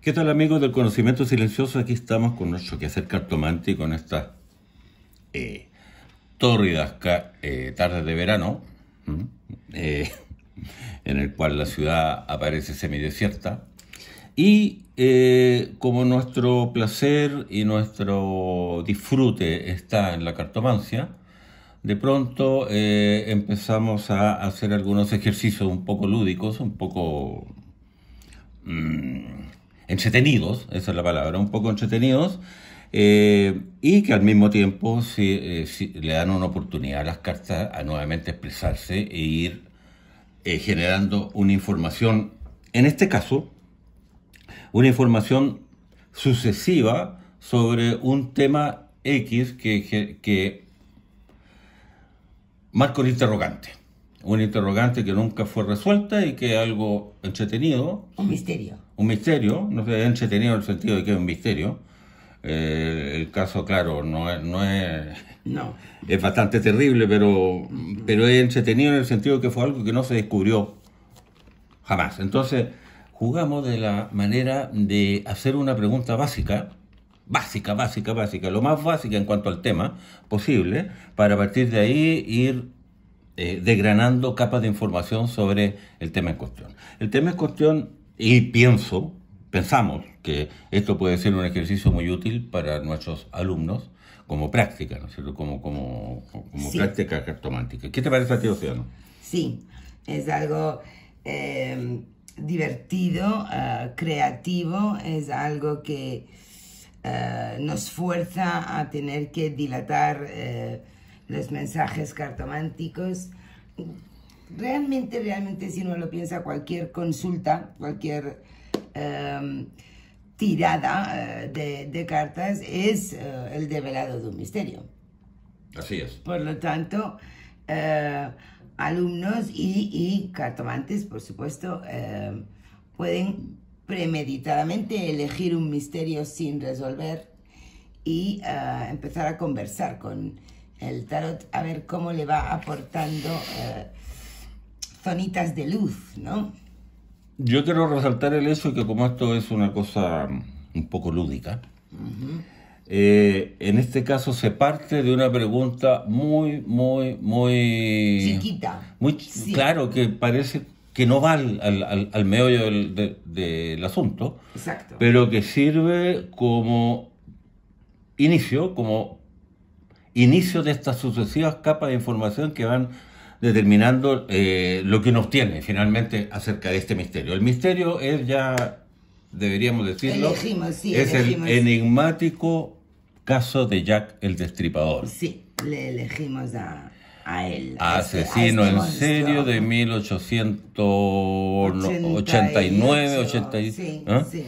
¿Qué tal, amigos del conocimiento silencioso? Aquí estamos con nuestro quehacer cartomante y con estas eh, tórridas tardes de verano, ¿m? Eh, en el cual la ciudad aparece semidesierta. Y como nuestro placer y nuestro disfrute está en la cartomancia, de pronto empezamos a hacer algunos ejercicios un poco lúdicos, un poco entretenidos, esa es la palabra, un poco entretenidos, y que al mismo tiempo sí le dan una oportunidad a las cartas a nuevamente expresarse e ir generando una información, en este caso, una información sucesiva sobre un tema X que marca un interrogante que nunca fue resuelta y que es algo entretenido. Un misterio. Un misterio, no sé, entretenido en el sentido de que es un misterio. El caso, claro, No. es bastante terrible, pero es entretenido en el sentido de que fue algo que no se descubrió jamás. Entonces, jugamos de la manera de hacer una pregunta básica, lo más básica en cuanto al tema posible, para a partir de ahí ir desgranando capas de información sobre el tema en cuestión. El tema en cuestión, y pensamos que esto puede ser un ejercicio muy útil para nuestros alumnos como práctica, ¿no es cierto? Como Sí. práctica cartomántica. ¿Qué te parece a ti, Océano? Sí, es algo divertido, creativo, es algo que nos fuerza a tener que dilatar los mensajes cartománticos. Realmente, si uno lo piensa, cualquier consulta, cualquier tirada de cartas es el develado de un misterio. Así es. Por lo tanto, alumnos y cartomantes, por supuesto, pueden premeditadamente elegir un misterio sin resolver y empezar a conversar con el tarot a ver cómo le va aportando zonitas de luz, ¿no? Yo quiero resaltar el hecho que como esto es una cosa un poco lúdica, en este caso se parte de una pregunta muy Chiquita. muy Sí. claro, que parece que no va al meollo del asunto, Exacto. pero que sirve como inicio de estas sucesivas capas de información que van determinando lo que nos tiene finalmente acerca de este misterio. El misterio es ya, deberíamos decirlo, es elegimos. el enigmático caso de Jack el Destripador. Sí, le elegimos a él. Asesino en serio de 1889, 80, Sí, ¿ah? sí.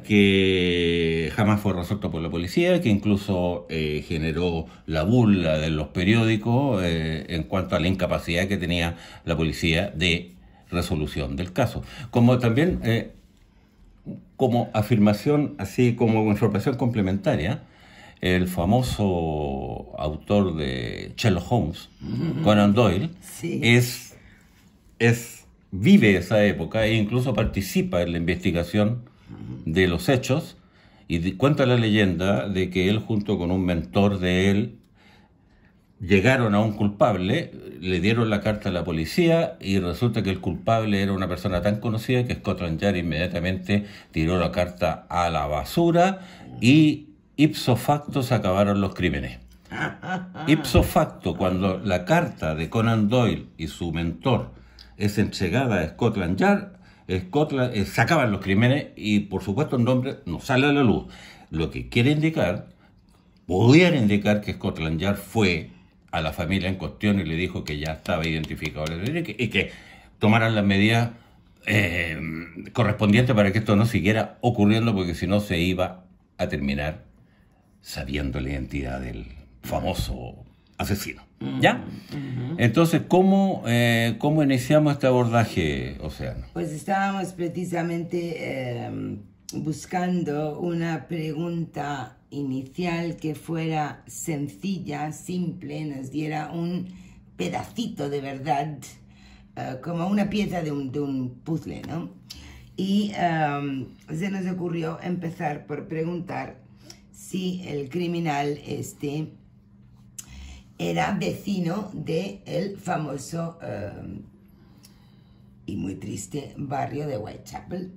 Que jamás fue resuelto por la policía, que incluso generó la burla de los periódicos en cuanto a la incapacidad que tenía la policía de resolución del caso. Como también, como afirmación, así como información complementaria, el famoso autor de Sherlock Holmes, Conan Doyle, Sí. vive esa época e incluso participa en la investigación de los hechos y cuenta la leyenda de que él junto con un mentor de él llegaron a un culpable, le dieron la carta a la policía y resulta que el culpable era una persona tan conocida que Scotland Yard inmediatamente tiró la carta a la basura y ipso facto se acabaron los crímenes. Ipso facto, cuando la carta de Conan Doyle y su mentor es entregada a Scotland Yard, se acaban los crímenes y por supuesto el nombre no sale a la luz. Lo que quiere indicar, pudiera indicar que Scotland Yard fue a la familia en cuestión y le dijo que ya estaba identificado y que tomaran las medidas correspondientes para que esto no siguiera ocurriendo, porque si no se iba a terminar sabiendo la identidad del famoso asesino. ¿Ya? Entonces, ¿cómo iniciamos este abordaje, Océano? Pues estábamos precisamente buscando una pregunta inicial que fuera sencilla, simple, nos diera un pedacito de verdad, como una pieza de un puzzle, ¿no? Y se nos ocurrió empezar por preguntar si el criminal era vecino del famoso y muy triste barrio de Whitechapel.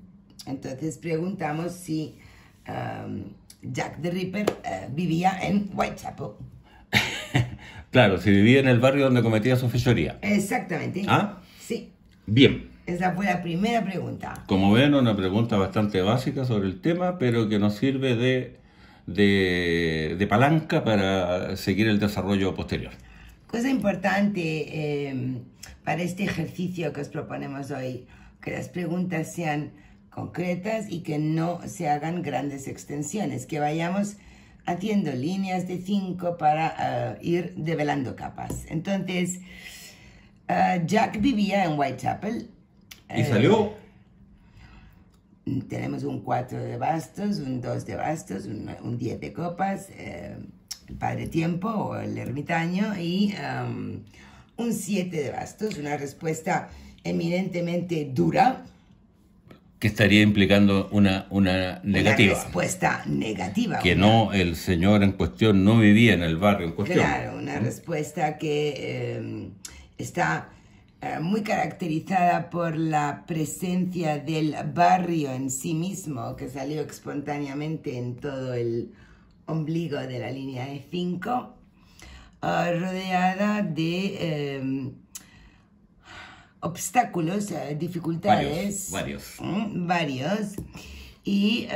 Entonces preguntamos si Jack the Ripper vivía en Whitechapel. Claro, si vivía en el barrio donde cometía su fechoría. Exactamente. ¿Ah? Sí. Bien. Esa fue la primera pregunta. Como ven, una pregunta bastante básica sobre el tema, pero que nos sirve de palanca para seguir el desarrollo posterior. Cosa importante para este ejercicio que os proponemos hoy, que las preguntas sean concretas y que no se hagan grandes extensiones, que vayamos haciendo líneas de 5 para ir develando capas. Entonces, Jack vivía en Whitechapel. ¿Y salió? Tenemos un 4 de bastos, un 2 de bastos, un 10 de copas, el padre tiempo o el ermitaño, y un 7 de bastos, una respuesta eminentemente dura. Que estaría implicando una negativa. Una respuesta negativa. Que no, el señor en cuestión no vivía en el barrio en cuestión. Claro, una respuesta que está muy caracterizada por la presencia del barrio en sí mismo, que salió espontáneamente en todo el ombligo de la línea de 5, rodeada de obstáculos, dificultades. Varios. Y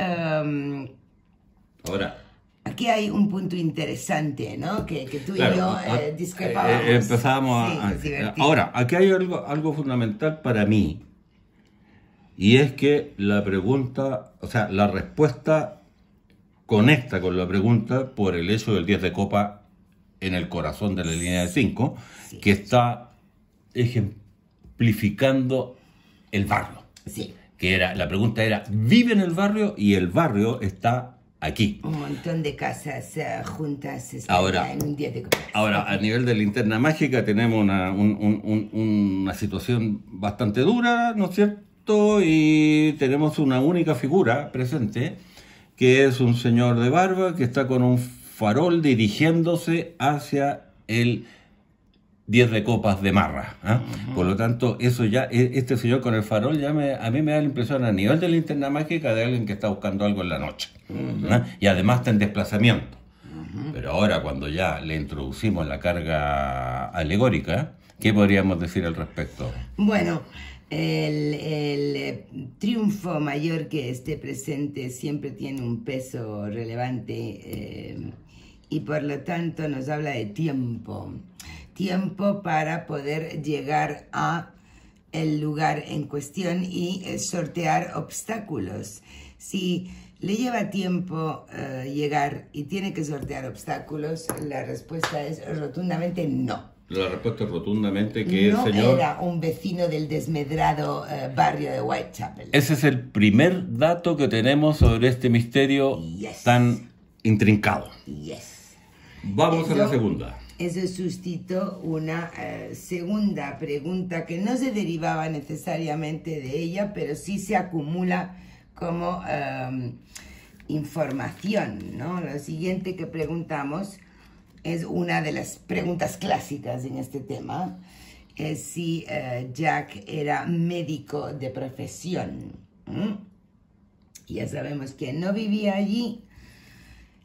ahora, aquí hay un punto interesante, ¿no? Que tú claro, y yo discrepábamos. Empezamos ahora, aquí hay algo fundamental para mí, y es que la pregunta, o sea, la respuesta conecta con la pregunta por el hecho del 10 de copa en el corazón de la línea de 5, sí, que está ejemplificando el barrio. Sí. Que era, la pregunta era, ¿vive en el barrio? Y el barrio está aquí. Un montón de casas juntas ahora, en un 10 de copa. Ahora, a nivel de linterna mágica tenemos una situación bastante dura, ¿no es cierto? Y tenemos una única figura presente, que es un señor de barba que está con un farol dirigiéndose hacia el 10 de copas de marra. Por lo tanto, eso ya, este señor con el farol ya a mí me da la impresión a nivel de linterna mágica de alguien que está buscando algo en la noche. Y además está en desplazamiento. Pero ahora, cuando ya le introducimos la carga alegórica, ¿qué podríamos decir al respecto? Bueno, el triunfo mayor que esté presente siempre tiene un peso relevante y por lo tanto nos habla de tiempo. Tiempo para poder llegar a el lugar en cuestión y sortear obstáculos. Si le lleva tiempo llegar y tiene que sortear obstáculos, la respuesta es rotundamente no. La respuesta es rotundamente que no el señor... era un vecino del desmedrado barrio de Whitechapel. Ese es el primer dato que tenemos sobre este misterio tan intrincado. Vamos a la segunda. Eso suscitó una segunda pregunta que no se derivaba necesariamente de ella, pero sí se acumula como información, ¿no? Lo siguiente que preguntamos es una de las preguntas clásicas en este tema, es si Jack era médico de profesión. Ya sabemos que no vivía allí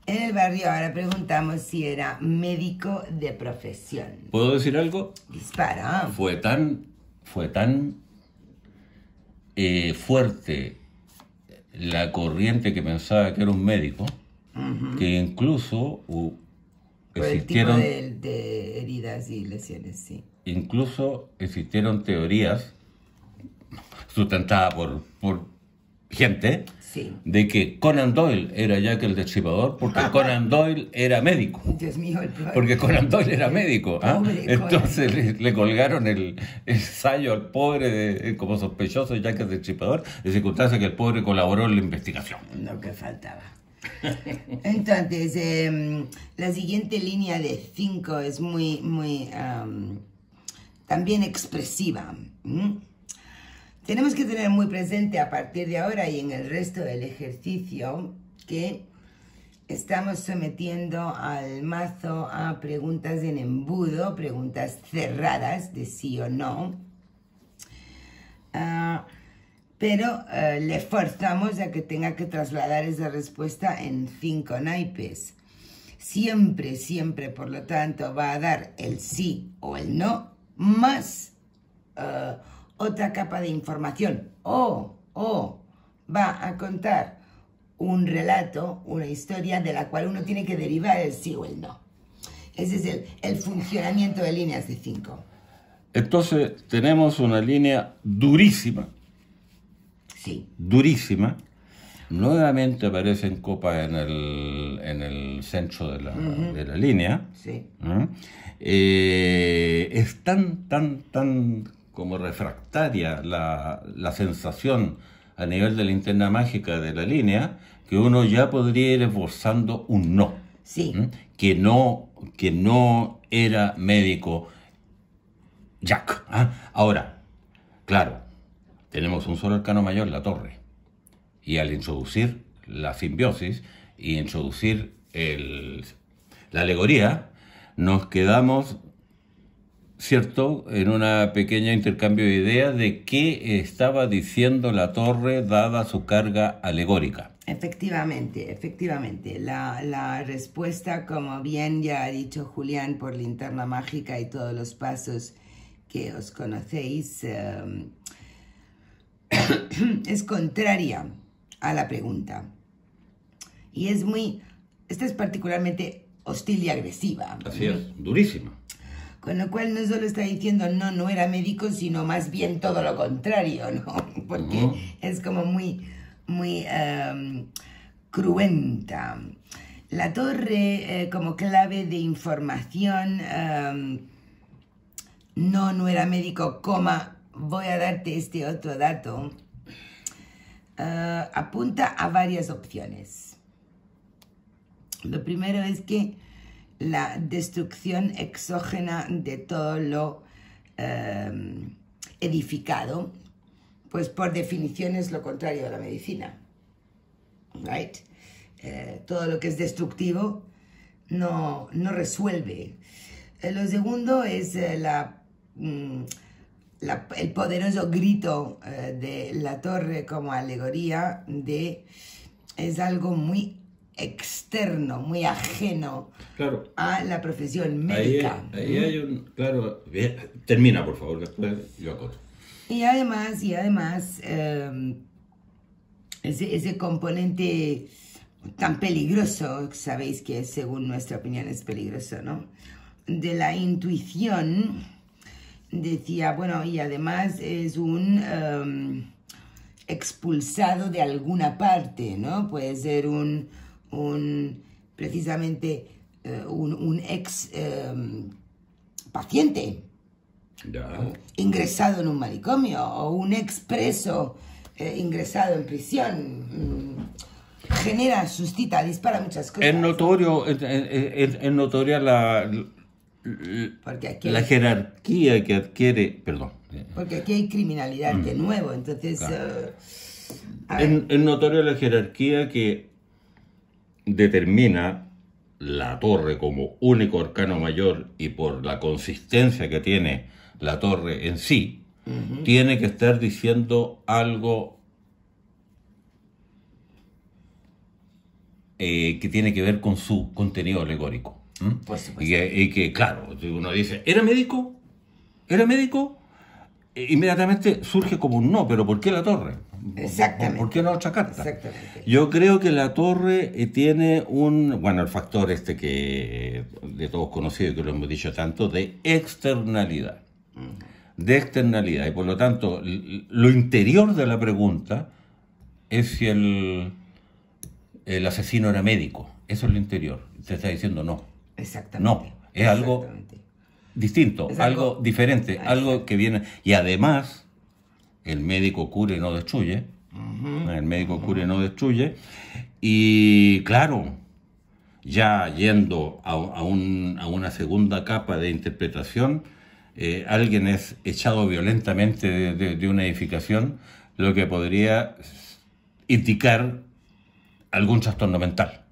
en el barrio, ahora preguntamos si era médico de profesión. ¿Puedo decir algo? Dispara. Fue tan fuerte la corriente que pensaba que era un médico, que incluso existieron... el tipo de heridas y lesiones, sí. Incluso existieron teorías sustentadas por gente... Sí. De que Conan Doyle era Jack el Destripador porque Conan Doyle era médico. Dios mío, el pobre. Porque Conan Doyle era médico. Entonces le colgaron el ensayo al pobre como sospechoso de Jack el Destripador, de circunstancia que el pobre colaboró en la investigación. Lo que faltaba. Entonces, la siguiente línea de 5 es muy también expresiva. Tenemos que tener muy presente a partir de ahora y en el resto del ejercicio que estamos sometiendo al mazo a preguntas en embudo, preguntas cerradas de sí o no, pero le forzamos a que tenga que trasladar esa respuesta en 5 naipes. Siempre, siempre, por lo tanto, va a dar el sí o el no, más otra capa de información, o va a contar un relato, una historia de la cual uno tiene que derivar el sí o el no. Ese es el funcionamiento de líneas de 5. Entonces tenemos una línea durísima. Sí. Durísima. Nuevamente aparecen copas en el centro de la línea. Sí. Es tan como refractaria la sensación a nivel de la linterna mágica de la línea que uno ya podría ir esbozando un no. Sí. Que no era médico Jack. Ahora, claro, tenemos un solo arcano mayor, la torre. Y al introducir la simbiosis y introducir la alegoría, nos quedamos, ¿cierto?, en una pequeña intercambio de ideas de qué estaba diciendo la torre dada su carga alegórica. Efectivamente, efectivamente. La respuesta, como bien ya ha dicho Julián por linterna mágica y todos los pasos que os conocéis, es contraria a la pregunta. Y esta es particularmente hostil y agresiva. Así es, durísima. Con lo cual no solo está diciendo no era médico, sino más bien todo lo contrario, ¿no? Porque es como muy cruenta. La torre como clave de información, no era médico, voy a darte este otro dato, apunta a varias opciones. Lo primero es que la destrucción exógena de todo lo edificado, pues por definición es lo contrario a la medicina. Right? Todo lo que es destructivo no resuelve. Lo segundo es el poderoso grito de la torre como alegoría es algo muy externo, muy ajeno, claro, a la profesión médica. Ahí hay un... Claro, termina, por favor, después yo acoto. Y además ese componente tan peligroso, sabéis que según nuestra opinión es peligroso, ¿no?, de la intuición, decía, bueno, y además es un expulsado de alguna parte, ¿no? Puede ser precisamente un ex paciente ingresado en un manicomio o un expreso ingresado en prisión. Genera, suscita, dispara muchas cosas. Es notoria la jerarquía que adquiere, perdón. Porque aquí hay criminalidad de nuevo, entonces... Claro. Es notoria la jerarquía que determina la torre como único arcano mayor y por la consistencia que tiene la torre en sí, tiene que estar diciendo algo que tiene que ver con su contenido alegórico. Pues, y que, claro, uno dice, ¿era médico? ¿Era médico? Inmediatamente surge como un no, pero ¿por qué la torre? Exactamente. ¿Por qué no otra carta? Exactamente. Yo creo que la torre tiene el factor que de todos conocido, que lo hemos dicho tanto, de externalidad. De externalidad. Y por lo tanto, lo interior de la pregunta es si el asesino era médico. Eso es lo interior. Te está diciendo no. Exactamente. No, es algo distinto, algo diferente, algo que viene... Y además, el médico cura y no destruye. El médico cura y no destruye. Y claro, ya yendo a una segunda capa de interpretación, alguien es echado violentamente de una edificación, lo que podría indicar algún trastorno mental.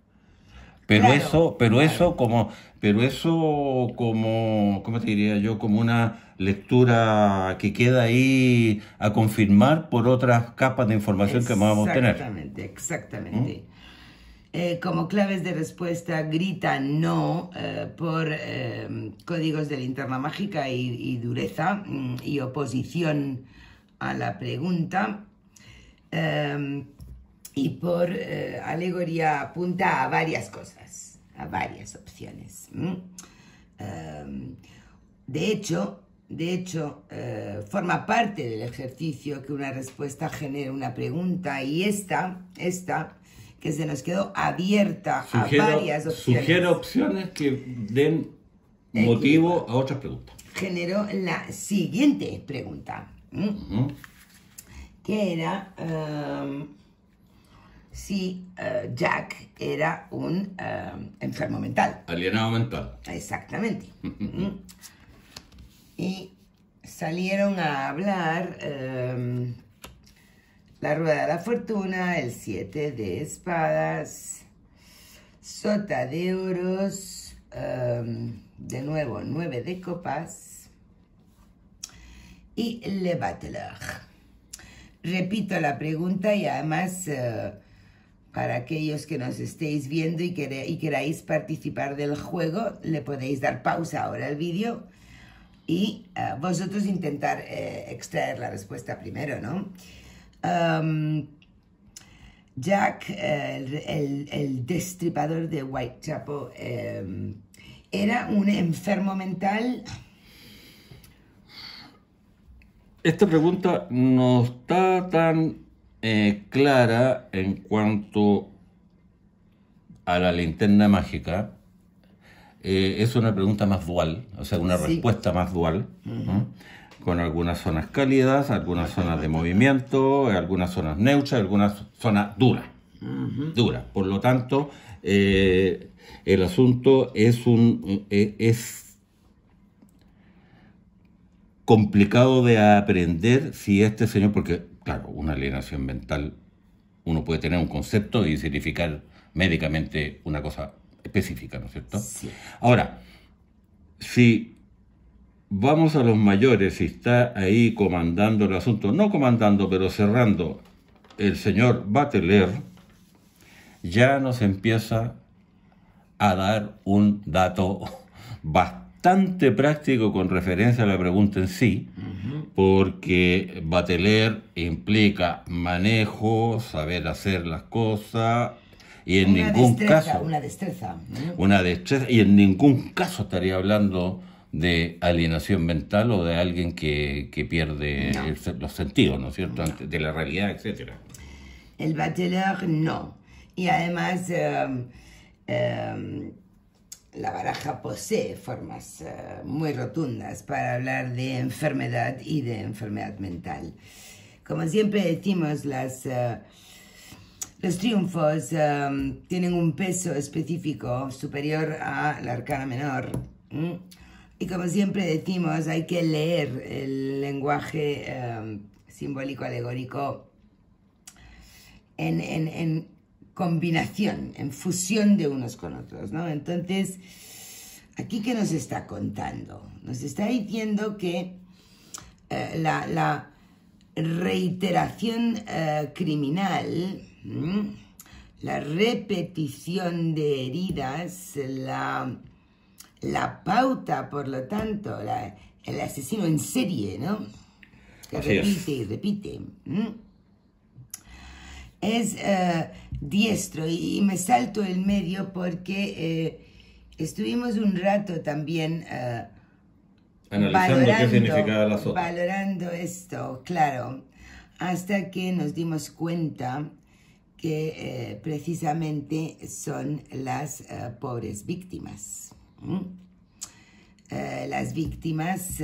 Pero Claro, claro. ¿Cómo te diría yo? Como una lectura que queda ahí a confirmar por otras capas de información que vamos a tener. Exactamente, ¿Mm? exactamente. Como claves de respuesta, grita no por códigos de linterna mágica y dureza y oposición a la pregunta. Y por alegoría apunta a varias cosas, a varias opciones. De hecho, forma parte del ejercicio que una respuesta genere una pregunta y esta, que se nos quedó abierta a varias Sugiero opciones, opciones que den motivo equivocada, a otras preguntas. generó la siguiente pregunta, Ujú. que era si Jack era un enfermo mental. Alienado mental. Exactamente. Y salieron a hablar la rueda de la fortuna, el 7 de espadas, sota de oros, de nuevo 9 de copas y Le Bateleur. Repito la pregunta y además para aquellos que nos estéis viendo y queráis participar del juego, le podéis dar pausa ahora al vídeo y vosotros intentar extraer la respuesta primero, ¿no? Jack, el destripador de Whitechapel, ¿era un enfermo mental? Esta pregunta no está tan clara en cuanto a la linterna mágica. Es una pregunta más dual, o sea, una Sí. respuesta más dual, ¿no? Con algunas zonas cálidas, algunas zonas de movimiento, algunas zonas neutras, algunas zonas duras. Dura. Por lo tanto, el asunto es complicado de aprender si este señor, porque, claro, una alienación mental, uno puede tener un concepto y significar médicamente una cosa específica, ¿no es cierto? Sí. Ahora, si vamos a los mayores y está ahí comandando el asunto, no comandando, pero cerrando el señor Bateleur, ya nos empieza a dar un dato bastante práctico con referencia a la pregunta en sí, porque Bateleur implica manejo, saber hacer las cosas, y en ningún caso, Una destreza. una destreza, y en ningún caso estaría hablando de alienación mental o de alguien que pierde No. los sentidos, ¿no es cierto?, de la realidad, etcétera. El Bateleur no. Y además la baraja posee formas muy rotundas para hablar de enfermedad y de enfermedad mental. Como siempre decimos, los triunfos tienen un peso específico superior al arcana menor. Y como siempre decimos, hay que leer el lenguaje simbólico alegórico en combinación, en fusión de unos con otros, ¿no? Entonces, ¿aquí qué nos está contando? Nos está diciendo que la reiteración criminal, la repetición de heridas, la pauta, por lo tanto, el asesino en serie, ¿no? Que Así repite es. y repite. Es diestro y me salto el medio porque estuvimos un rato también Analizando qué significaba la sota. valorando esto, claro, hasta que nos dimos cuenta que precisamente son las pobres víctimas. Las víctimas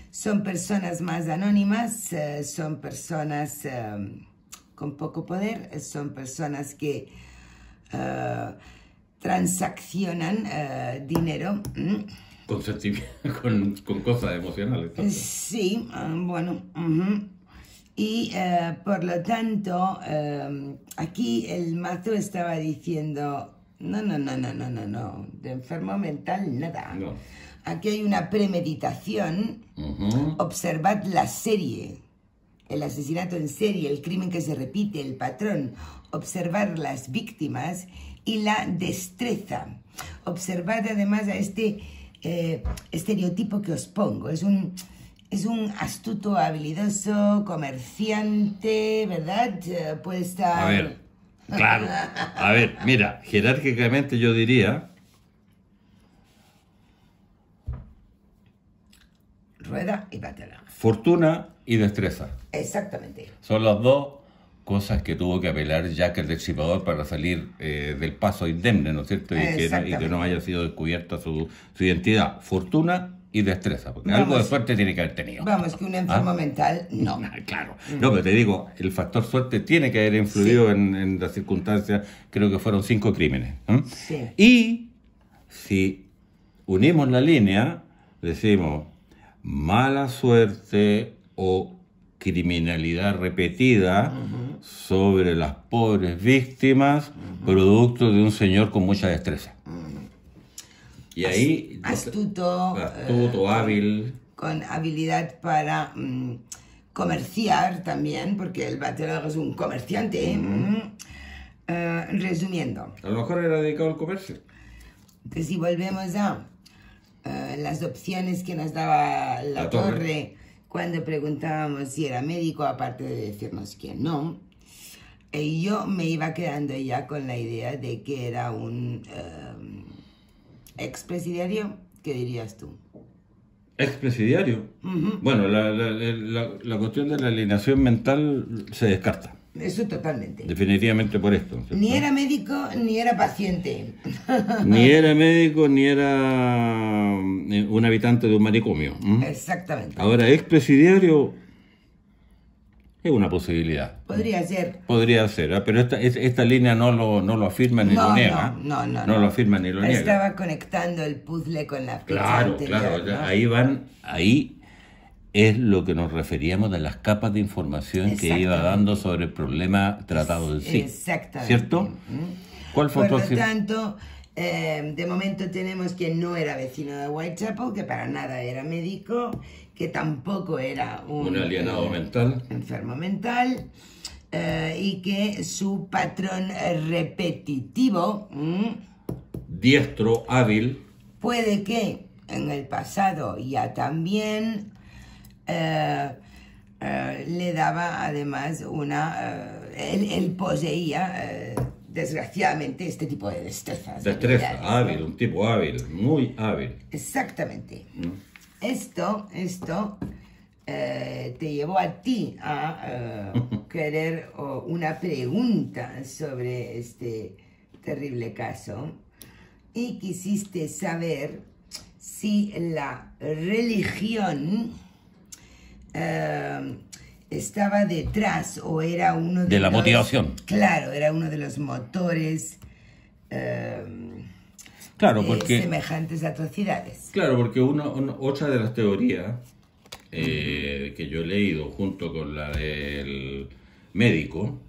son personas más anónimas, son personas con poco poder, son personas que transaccionan dinero con sentimientos, con cosas emocionales. Sí, bueno. Y por lo tanto, aquí el mazo estaba diciendo, no, de enfermo mental nada. No. Aquí hay una premeditación. Observad la serie, el asesinato en serie, el crimen que se repite, el patrón. Observar las víctimas y la destreza. Observad además a este estereotipo que os pongo. Es un astuto, habilidoso, comerciante, ¿verdad? Puede estar... A ver, claro. A ver, mira, jerárquicamente yo diría... Rueda y Bateleur. Fortuna y destreza. Exactamente. Son las dos cosas que tuvo que apelar Jack el Destripador para salir del paso indemne, ¿no es cierto? Y que no haya sido descubierta su identidad. Fortuna y destreza, porque algo de suerte tiene que haber tenido. Vamos, que un enfermo mental, no. Claro. No, pero te digo, el factor suerte tiene que haber influido en las circunstancias. Creo que fueron 5 crímenes. Sí. Y si unimos la línea, decimos mala suerte o criminalidad repetida sobre las pobres víctimas, producto de un señor con mucha destreza. Y ahí... Astuto, hábil. Con habilidad para comerciar también, porque el Bateleur es un comerciante. Resumiendo. A lo mejor era dedicado al comercio. Entonces, si volvemos a las opciones que nos daba la torre cuando preguntábamos si era médico, aparte de decirnos que no, yo me iba quedando ya con la idea de que era un expresidiario. ¿Qué dirías tú? ¿Expresidiario? Bueno, la cuestión de la alienación mental se descarta. Eso totalmente. Definitivamente por esto, ¿cierto? Ni era médico, ni era paciente. Ni era médico, ni era un habitante de un manicomio. Exactamente. Ahora, expresidiario es una posibilidad. Podría ser. Podría ser, pero esta línea no lo afirma ni lo niega. No lo afirma ni lo niega. Estaba conectando el puzzle con la fecha Claro, anterior, ¿no? Ahí es lo que nos referíamos de las capas de información que iba dando sobre el problema tratado en sí. Exactamente. ¿Cierto? ¿Cuál fue Por lo tanto, de momento tenemos que no era vecino de Whitechapel, que para nada era médico, que tampoco era un alienado mental. Enfermo mental, y que su patrón repetitivo, diestro, hábil, puede que en el pasado ya también le daba además él poseía desgraciadamente este tipo de destrezas. Destreza, hábil, un tipo hábil, muy hábil. Exactamente. Esto te llevó a ti a querer una pregunta sobre este terrible caso y quisiste saber si la religión estaba detrás o era uno de la motivación. Claro, era uno de los motores claro, porque semejantes atrocidades. Claro, porque otra de las teorías que yo he leído junto con la del médico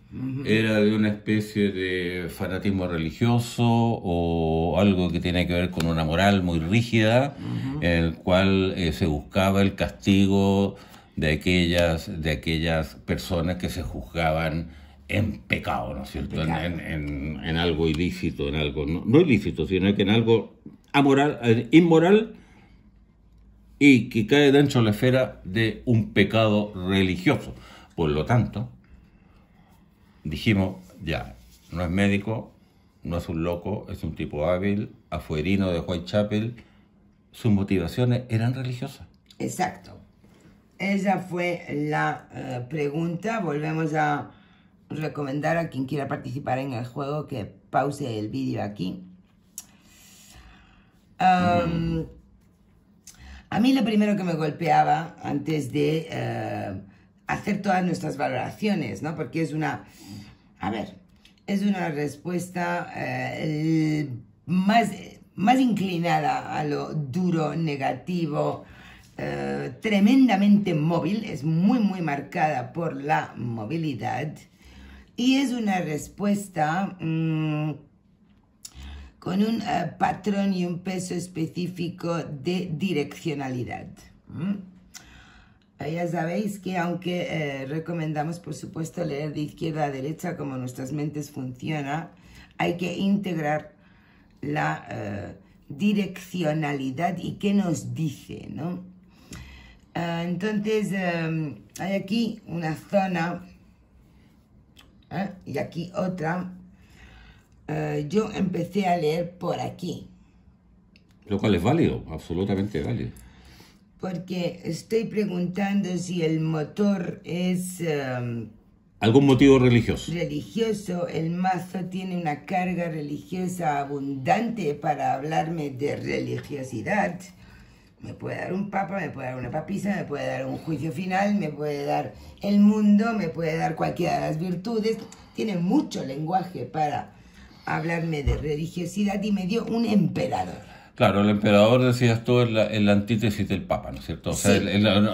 era de una especie de fanatismo religioso o algo que tiene que ver con una moral muy rígida, en el cual se buscaba el castigo de aquellas personas que se juzgaban en pecado, ¿no es cierto? En algo ilícito, en algo no ilícito, sino que en algo inmoral y que cae dentro de la esfera de un pecado religioso. Por lo tanto, dijimos, ya, no es médico, no es un loco, es un tipo hábil, afuerino de Whitechapel, sus motivaciones eran religiosas. Exacto. Esa fue la pregunta. Volvemos a recomendar a quien quiera participar en el juego que pause el vídeo aquí. A mí lo primero que me golpeaba antes de hacer todas nuestras valoraciones, ¿no? Porque es una respuesta más más inclinada a lo duro, negativo, tremendamente móvil, es muy, muy marcada por la movilidad y es una respuesta con un patrón y un peso específico de direccionalidad. Ya sabéis que aunque recomendamos, por supuesto, leer de izquierda a derecha como nuestras mentes funcionan, hay que integrar la direccionalidad y qué nos dice, ¿no? Entonces, hay aquí una zona y aquí otra. Yo empecé a leer por aquí. Lo cual es válido, absolutamente válido. Porque estoy preguntando si el motor es... ¿Algún motivo religioso? Religioso, el mazo tiene una carga religiosa abundante para hablarme de religiosidad. Me puede dar un papa, me puede dar una papisa, me puede dar un juicio final, me puede dar el mundo, me puede dar cualquiera de las virtudes. Tiene mucho lenguaje para hablarme de religiosidad y me dio un emperador. Claro, el emperador, decías tú, es la antítesis del papa, ¿no es cierto? O sea, Sí.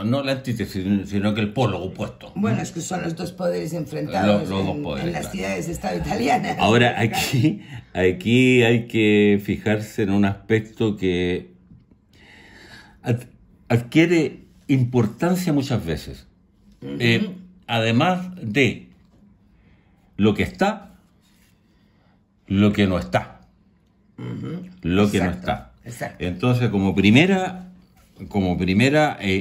no la antítesis, sino que el polo opuesto. Bueno, es que son los dos poderes enfrentados Los dos poderes, en las claro. ciudades-estado italianas. Ahora, aquí hay que fijarse en un aspecto que adquiere importancia muchas veces. Además de lo que está, lo que no está. Lo que no Exacto, está. exacto. Entonces, como primera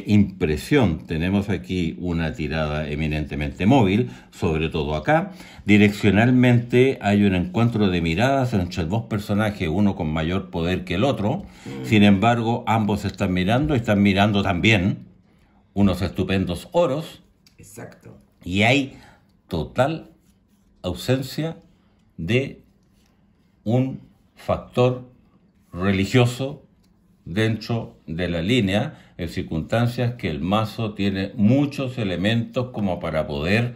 impresión, tenemos aquí una tirada eminentemente móvil, sobre todo acá. Direccionalmente hay un encuentro de miradas entre dos personajes, uno con mayor poder que el otro. Sin embargo, ambos están mirando también unos estupendos oros, Exacto. y hay total ausencia de un factor religioso dentro de la línea, en circunstancias que el mazo tiene muchos elementos como para poder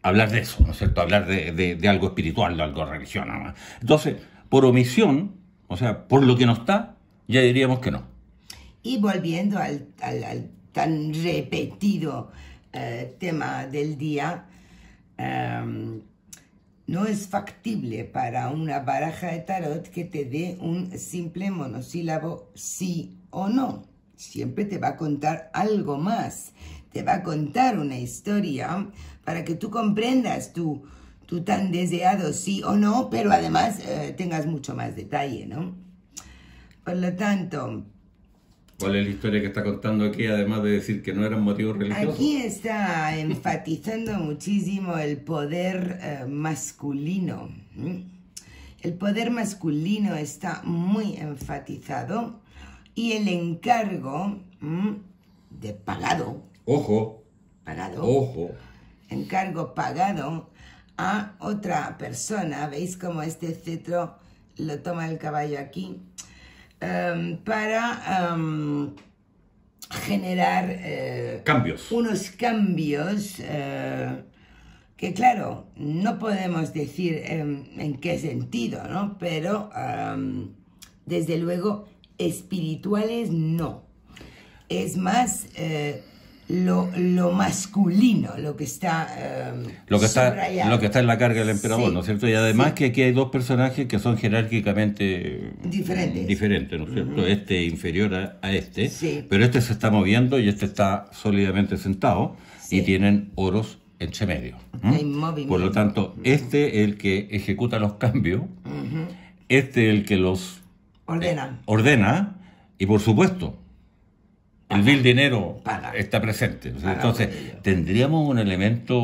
hablar de eso, ¿no es cierto? Hablar de algo espiritual, de algo religioso. ¿No? Entonces, por omisión, o sea, por lo que no está, ya diríamos que no. Y volviendo al tan repetido tema del día, no es factible para una baraja de tarot que te dé un simple monosílabo sí o no. Siempre te va a contar algo más. Te va a contar una historia para que tú comprendas tu tan deseado sí o no, pero además tengas mucho más detalle, ¿no? Por lo tanto... ¿Cuál es la historia que está contando aquí, además de decir que no eran motivos religiosos? Aquí está enfatizando muchísimo el poder masculino. El poder masculino está muy enfatizado y el encargo de pagado. Ojo, Encargo pagado a otra persona. ¿Veis cómo este cetro lo toma el caballo aquí? Para generar cambios. unos cambios que, claro, no podemos decir en qué sentido, ¿no? Pero, desde luego, espirituales no. Es más lo masculino lo que está subrayado. Lo que está en la carga del emperador, Sí, ¿no es cierto? Y además sí. que aquí hay dos personajes que son jerárquicamente diferentes, ¿no es cierto? Este inferior a este, Sí. pero este se está moviendo y este está sólidamente sentado y Sí. tienen oros entre medio. Hay movimiento. Por lo tanto, este es el que ejecuta los cambios, este es el que los ordena y, por supuesto, el vil dinero Paga. está presente. Paga Entonces, por ello. tendríamos un elemento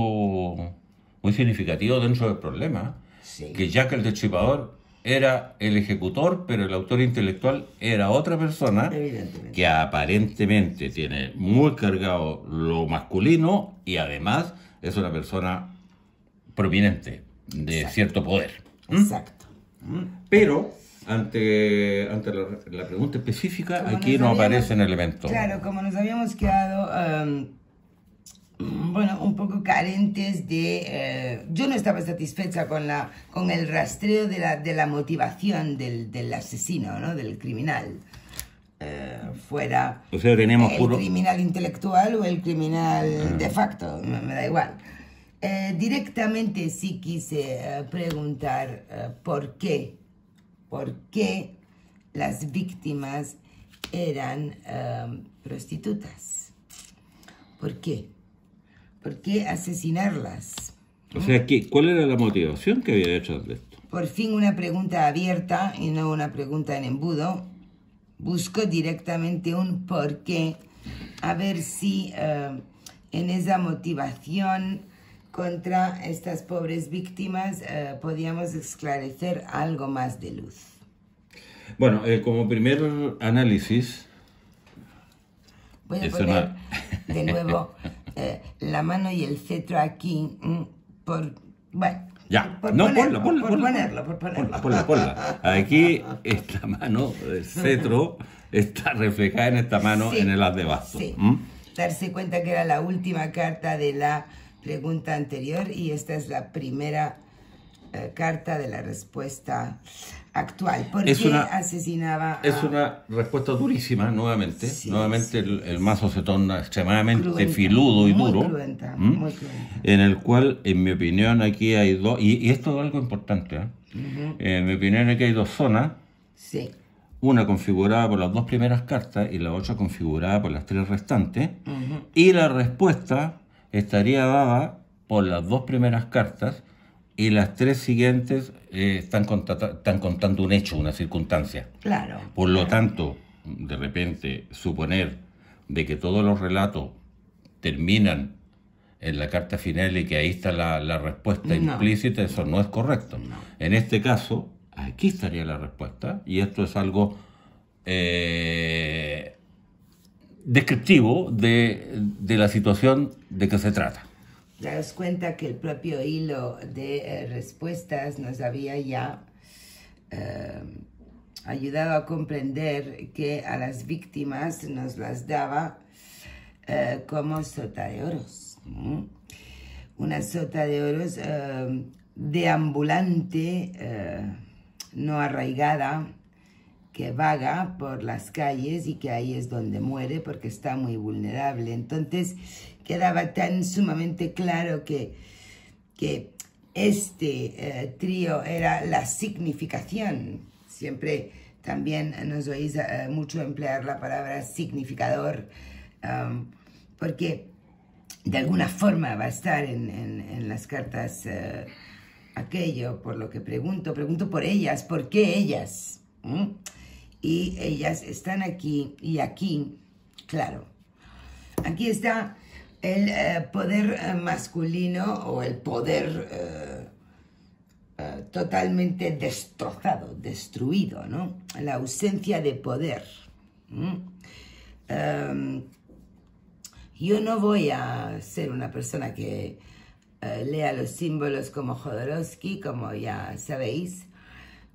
muy significativo dentro del problema, Sí. que Jack el Destripador era el ejecutor, pero el autor intelectual era otra persona Evidentemente. que aparentemente tiene muy cargado lo masculino y además es una persona prominente de cierto poder. Exacto. Pero ante la pregunta específica, Como aquí nos no habíamos- aparecen elementos. Claro, como nos habíamos quedado bueno, un poco carentes de... yo no estaba satisfecha con el rastreo de la motivación del asesino, ¿no? Del criminal. Fuera O sea, teníamos el puro... criminal intelectual o el criminal de facto, me da igual. Directamente sí quise preguntar por qué las víctimas eran prostitutas. ¿Por qué? ¿Por qué asesinarlas? O sea, ¿cuál era la motivación que había detrás de esto? Por fin una pregunta abierta y no una pregunta en embudo. Busco directamente un por qué, a ver si en esa motivación contra estas pobres víctimas podíamos esclarecer algo más de luz. Bueno, como primer análisis... Voy a poner de nuevo la mano y el cetro aquí bueno, ya, por no, ponerlo. Ponla. Aquí esta mano, el cetro, está reflejada en esta mano, sí, en el as de bastos. Sí. Darse cuenta que era la última carta de la pregunta anterior y esta es la primera carta de la respuesta actual. ¿Por qué asesinaba a... Es una respuesta durísima, nuevamente. Sí, nuevamente sí, el mazo se torna extremadamente cruenta, filudo y duro. Muy cruenta. En el cual, en mi opinión, aquí hay dos... Y esto es algo importante, ¿eh? En mi opinión, aquí hay dos zonas. Sí. Una configurada por las dos primeras cartas y la otra configurada por las tres restantes. Y la respuesta estaría dada por las dos primeras cartas y las tres siguientes están contando un hecho, una circunstancia. Claro. Por lo tanto, de repente, suponer de que todos los relatos terminan en la carta final y que ahí está la respuesta implícita, eso no es correcto. No. En este caso, aquí estaría la respuesta, y esto es algo descriptivo de la situación de que se trata. Daos cuenta que el propio hilo de respuestas nos había ya ayudado a comprender que a las víctimas nos las daba como sota de oros. Una sota de oros deambulante, no arraigada, que vaga por las calles y que ahí es donde muere porque está muy vulnerable. Entonces quedaba tan sumamente claro que este trío era la significación. Siempre también nos oís mucho emplear la palabra significador, porque de alguna forma va a estar en las cartas aquello, por lo que pregunto por ellas, ¿por qué ellas? Y ellas están aquí y aquí, claro. Aquí está el poder masculino o el poder totalmente destrozado, destruido, ¿no? La ausencia de poder. Yo no voy a ser una persona que lea los símbolos como Jodorowsky, como ya sabéis,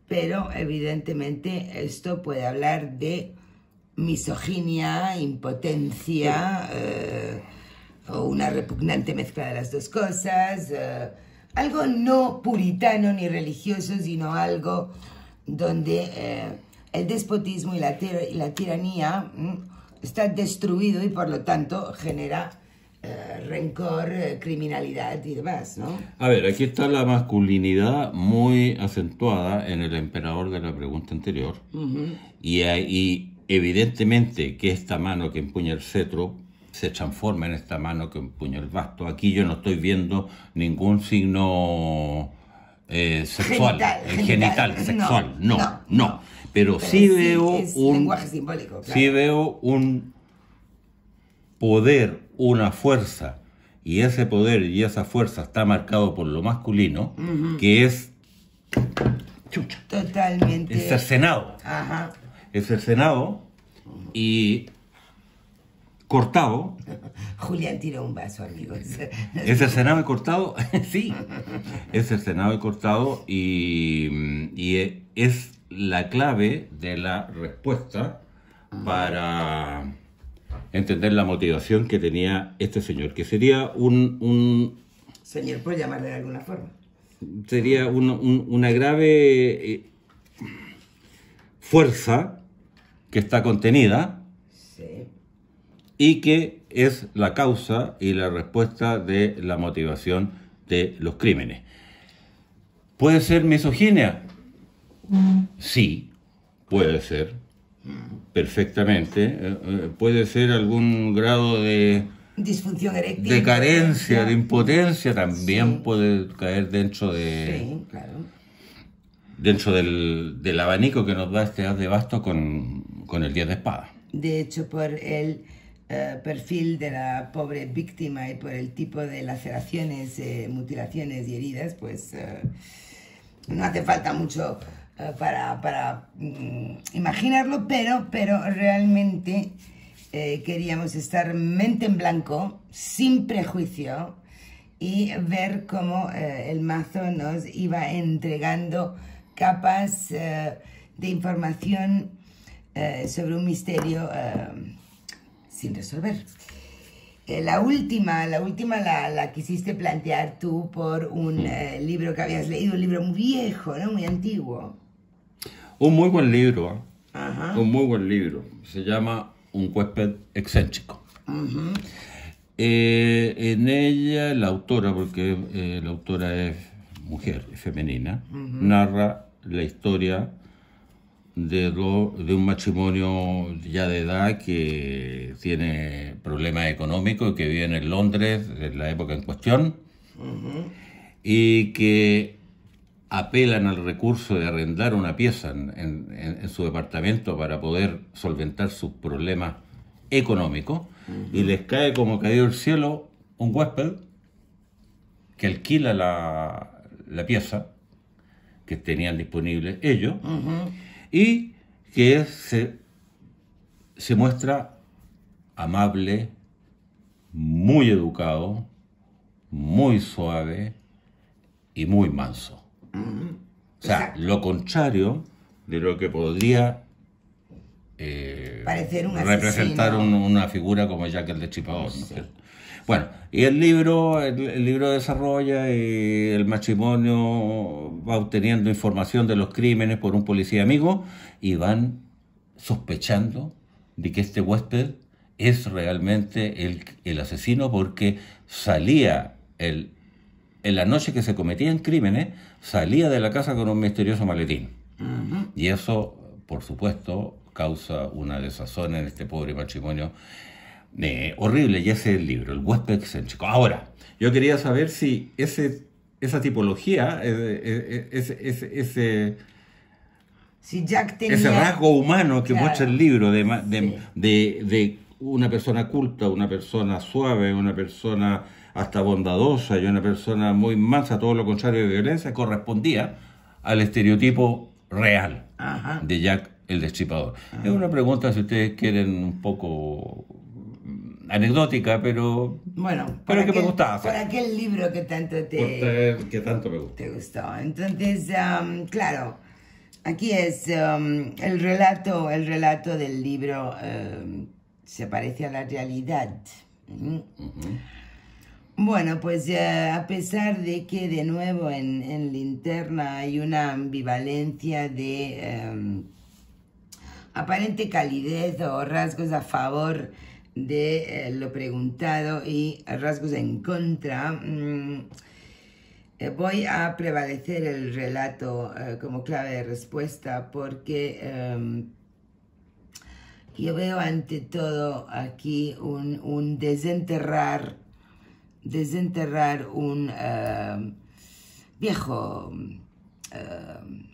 pero evidentemente esto puede hablar de misoginia, impotencia, o una repugnante mezcla de las dos cosas, algo no puritano ni religioso, sino algo donde el despotismo y la tiranía está destruido y por lo tanto genera rencor, criminalidad y demás, ¿no? A ver, aquí está la masculinidad muy acentuada en el emperador de la pregunta anterior. Y evidentemente que esta mano que empuña el cetro se transforma en esta mano que empuña el basto. Aquí yo no estoy viendo ningún signo sexual, genital, sexual, no. Pero sí veo lenguaje simbólico, claro. Sí veo un poder, una fuerza, y ese poder y esa fuerza está marcado por lo masculino, que es totalmente es cercenado. Es cercenado y cortado. Julián tiró un vaso, amigos. Es cercenado y cortado, sí. Es cercenado y cortado y es la clave de la respuesta para entender la motivación que tenía este señor, que sería un Señor, por llamarle de alguna forma. sería una grave fuerza que está contenida Sí. y que es la causa y la respuesta de la motivación de los crímenes. ¿Puede ser misoginia? Sí, puede ser, perfectamente. Puede ser algún grado de Disfunción eréctil. de carencia, de impotencia, también Sí. puede caer dentro Sí, claro. dentro del abanico que nos da este as de bastos con el 10 de espada. De hecho, por el perfil de la pobre víctima y por el tipo de laceraciones, mutilaciones y heridas, pues no hace falta mucho para imaginarlo, pero realmente queríamos estar mente en blanco, sin prejuicio, y ver cómo el mazo nos iba entregando capas de información sobre un misterio sin resolver. La última la quisiste plantear tú por un libro que habías leído, un libro muy viejo, ¿no? Muy antiguo. Un muy buen libro, ¿eh? Ajá. Un muy buen libro. Se llama Un huésped excéntrico. Ujú. En ella la autora, porque la autora es mujer, es femenina, narra la historia de un matrimonio ya de edad que tiene problemas económicos, que viven en Londres en la época en cuestión, y que apelan al recurso de arrendar una pieza en su departamento para poder solventar sus problemas económicos, y les cae como caído del cielo un huésped que alquila la pieza que tenían disponible ellos, y que se muestra amable, muy educado, muy suave y muy manso. O sea, Exacto. lo contrario de lo que podría Parecer un representar asesino. una figura como Jack el Destripador, ¿no es cierto? Bueno, y el libro desarrolla y el matrimonio va obteniendo información de los crímenes por un policía amigo y van sospechando de que este huésped es realmente el asesino, porque salía en la noche que se cometían crímenes, salía de la casa con un misterioso maletín. Y eso, por supuesto, causa una desazón en este pobre matrimonio horrible, y ese es el libro, El huésped excéntrico. Ahora, yo quería saber si esa tipología, Si Jack tenía... ese rasgo humano que Claro. muestra el libro Sí. de una persona culta, una persona suave, una persona hasta bondadosa y una persona muy mansa, todo lo contrario de violencia, correspondía al estereotipo real Ajá. de Jack el Destripador. Es una pregunta, si ustedes quieren, un poco anecdótica, pero Bueno, que me gustaba hacer. por aquel libro que tanto Que tanto me gusta. te gustó. Entonces, claro, aquí es el relato del libro se parece a la realidad. Bueno, pues a pesar de que de nuevo en Linterna hay una ambivalencia de aparente calidez o rasgos a favor de lo preguntado y rasgos en contra, voy a prevalecer el relato como clave de respuesta, porque yo veo ante todo aquí un desenterrar un viejo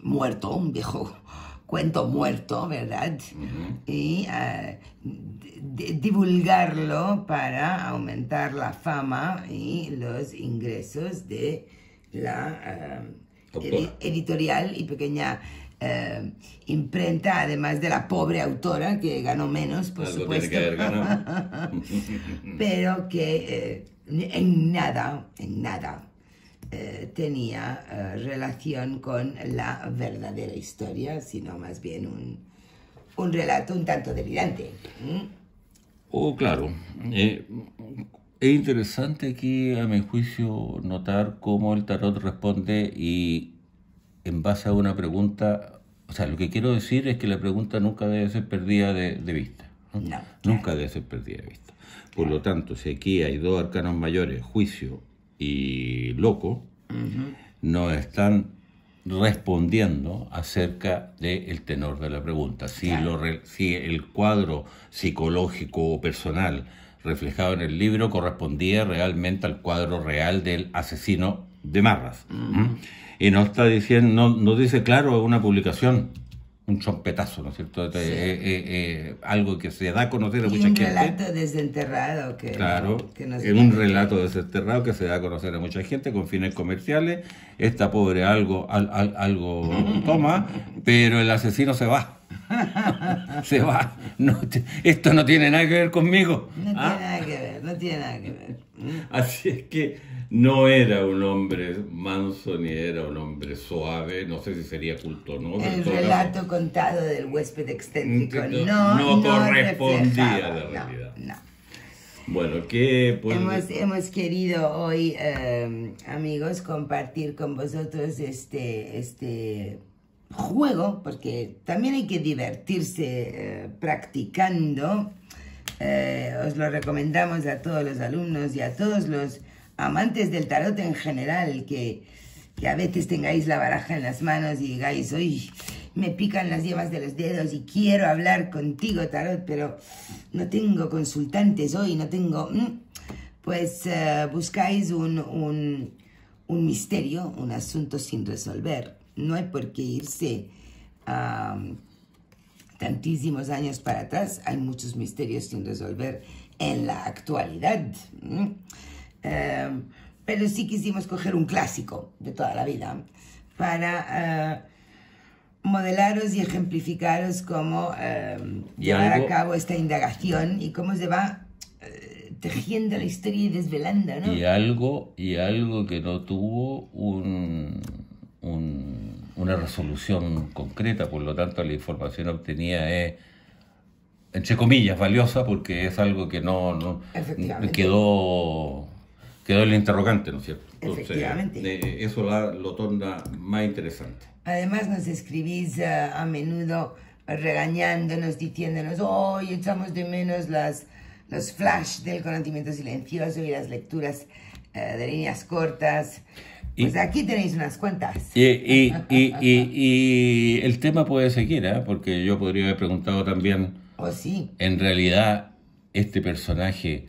muerto, un viejo cuento muerto, ¿verdad? Y divulgarlo para aumentar la fama y los ingresos de la editorial y pequeña imprenta, además de la pobre autora, que ganó menos, por Algo supuesto. tiene que haber ganado. Pero que en nada tenía relación con la verdadera historia, sino más bien un relato un tanto delirante. Oh, claro. Es interesante aquí, a mi juicio, notar cómo el tarot responde y en base a una pregunta, o sea, lo que quiero decir es que la pregunta nunca debe ser perdida de vista, ¿no? No, Nunca claro. debe ser perdida de vista. Por lo tanto, si aquí hay dos arcanos mayores, juicio y loco, nos están respondiendo acerca del tenor de la pregunta. Si, Claro. si el cuadro psicológico o personal reflejado en el libro correspondía realmente al cuadro real del asesino de Marras. ¿Mm? Y no está diciendo, no dice, claro, una publicación, un chompetazo, ¿no es cierto? Sí. Algo que se da a conocer a Y mucha un gente. relato desenterrado que, Claro, que nos es un relato desenterrado que se da a conocer a mucha gente con fines comerciales. Esta pobre algo toma, pero el asesino se va. Se va. No, esto no tiene nada que ver conmigo. No tiene nada que ver, no tiene nada que ver. Así es que no era un hombre manso ni era un hombre suave. No sé si sería culto o no. pero en El todo relato caso, contado del huésped excéntrico no correspondía reflejaba, a la realidad. No. Bueno, ¿qué Hemos querido hoy, amigos, compartir con vosotros este juego, porque también hay que divertirse practicando. Os lo recomendamos a todos los alumnos y a todos los amantes del tarot en general, que a veces tengáis la baraja en las manos y digáis, uy, me pican las yemas de los dedos y quiero hablar contigo, tarot, pero no tengo consultantes hoy, no tengo... Pues buscáis un misterio, un asunto sin resolver. No hay por qué irse tantísimos años para atrás. Hay muchos misterios sin resolver en la actualidad. Pero sí quisimos coger un clásico de toda la vida para modelaros y ejemplificaros cómo llevar a cabo esta indagación y cómo se va tejiendo la historia y desvelando, ¿no? Y algo que no tuvo una resolución concreta, por lo tanto la información obtenida es, entre comillas, valiosa, porque es algo que no quedó el interrogante, ¿no es cierto? Entonces, efectivamente. Eso lo torna más interesante. Además nos escribís a menudo regañándonos, diciéndonos, hoy echamos de menos los flash del conocimiento silencioso y las lecturas de líneas cortas. Pues aquí tenéis unas cuantas. Y el tema puede seguir, ¿eh? Porque yo podría haber preguntado también, oh, sí. En realidad, este personaje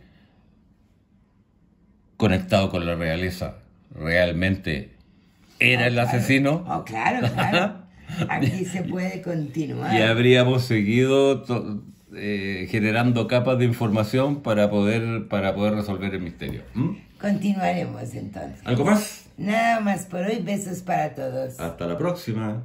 conectado con la realeza, ¿realmente era el asesino? Oh, claro, claro. Aquí se puede continuar. Y habríamos seguido generando capas de información para poder resolver el misterio. Continuaremos entonces. ¿Algo más? Nada más por hoy. Besos para todos. Hasta la próxima.